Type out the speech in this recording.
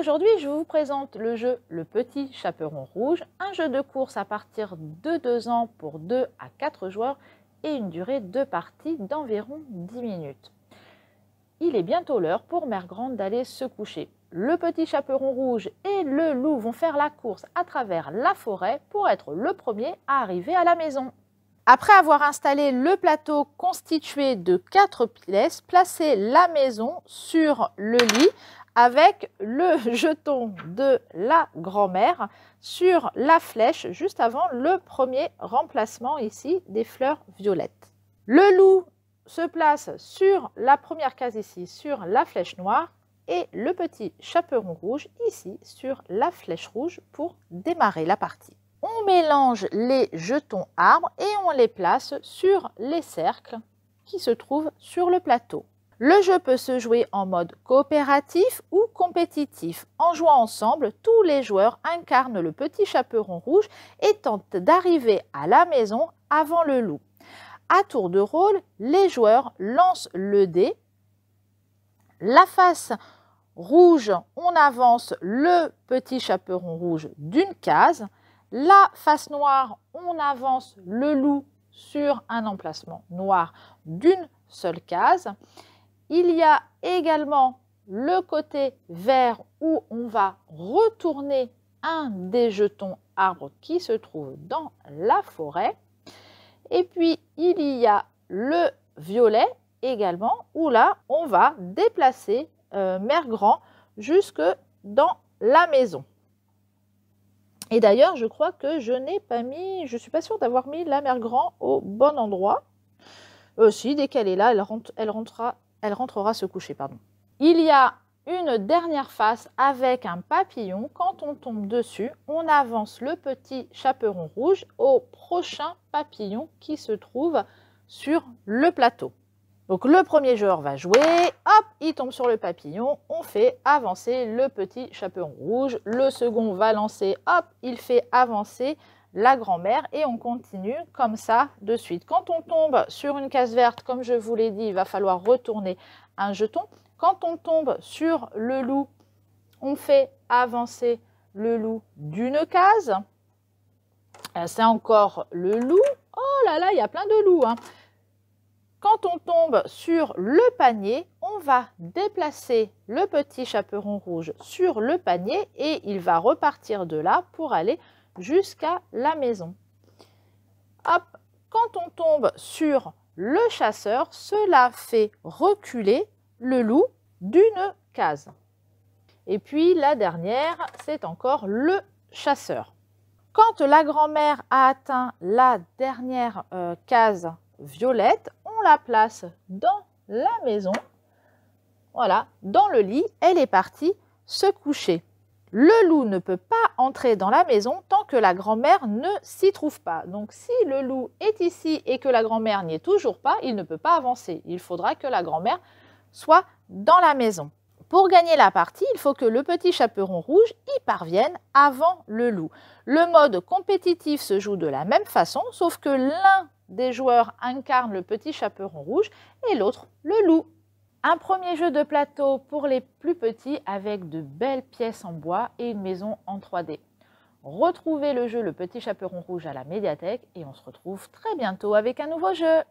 aujourd'hui, je vous présente le jeu Le Petit Chaperon Rouge, un jeu de course à partir de 2 ans pour 2 à 4 joueurs et une durée de partie d'environ 10 minutes. Il est bientôt l'heure pour Mère Grande d'aller se coucher. Le Petit Chaperon Rouge et le loup vont faire la course à travers la forêt pour être le premier à arriver à la maison. Après avoir installé le plateau constitué de 4 pièces, placez la maison sur le lit avec le jeton de la grand-mère sur la flèche juste avant le premier remplacement ici des fleurs violettes. Le loup se place sur la première case ici sur la flèche noire et le petit chaperon rouge ici sur la flèche rouge pour démarrer la partie. On mélange les jetons arbres et on les place sur les cercles qui se trouvent sur le plateau. Le jeu peut se jouer en mode coopératif ou compétitif. En jouant ensemble, tous les joueurs incarnent le petit chaperon rouge et tentent d'arriver à la maison avant le loup. À tour de rôle, les joueurs lancent le dé. La face rouge, on avance le petit chaperon rouge d'une case. La face noire, on avance le loup sur un emplacement noir d'une seule case. Il y a également le côté vert où on va retourner un des jetons arbres qui se trouve dans la forêt. Et puis, il y a le violet également où là, on va déplacer Mère Grand jusque dans la maison. Et d'ailleurs, je crois que je n'ai pas mis, je ne suis pas sûre d'avoir mis la Mère Grand au bon endroit. Si, dès qu'elle est là, elle rentrera se coucher. Pardon. Il y a une dernière face avec un papillon. Quand on tombe dessus, on avance le petit chaperon rouge au prochain papillon qui se trouve sur le plateau. Donc le premier joueur va jouer, hop, il tombe sur le papillon, on fait avancer le petit chaperon rouge. Le second va lancer, hop, il fait avancer la grand-mère et on continue comme ça de suite. Quand on tombe sur une case verte, comme je vous l'ai dit, il va falloir retourner un jeton. Quand on tombe sur le loup, on fait avancer le loup d'une case. C'est encore le loup. Oh là là, il y a plein de loups, hein. Quand on tombe sur le panier, on va déplacer le petit chaperon rouge sur le panier et il va repartir de là pour aller jusqu'à la maison. Hop, quand on tombe sur le chasseur, cela fait reculer le loup d'une case. Et puis la dernière, c'est encore le chasseur. Quand la grand-mère a atteint la dernière case violette, on la place dans la maison, voilà, dans le lit, elle est partie se coucher. Le loup ne peut pas entrer dans la maison tant que la grand-mère ne s'y trouve pas. Donc si le loup est ici et que la grand-mère n'y est toujours pas, il ne peut pas avancer. Il faudra que la grand-mère soit dans la maison. Pour gagner la partie, il faut que le petit chaperon rouge y parvienne avant le loup. Le mode compétitif se joue de la même façon, sauf que l'un des joueurs incarne le petit chaperon rouge et l'autre le loup. Un premier jeu de plateau pour les plus petits avec de belles pièces en bois et une maison en 3D. Retrouvez le jeu Le Petit Chaperon Rouge à la médiathèque et on se retrouve très bientôt avec un nouveau jeu.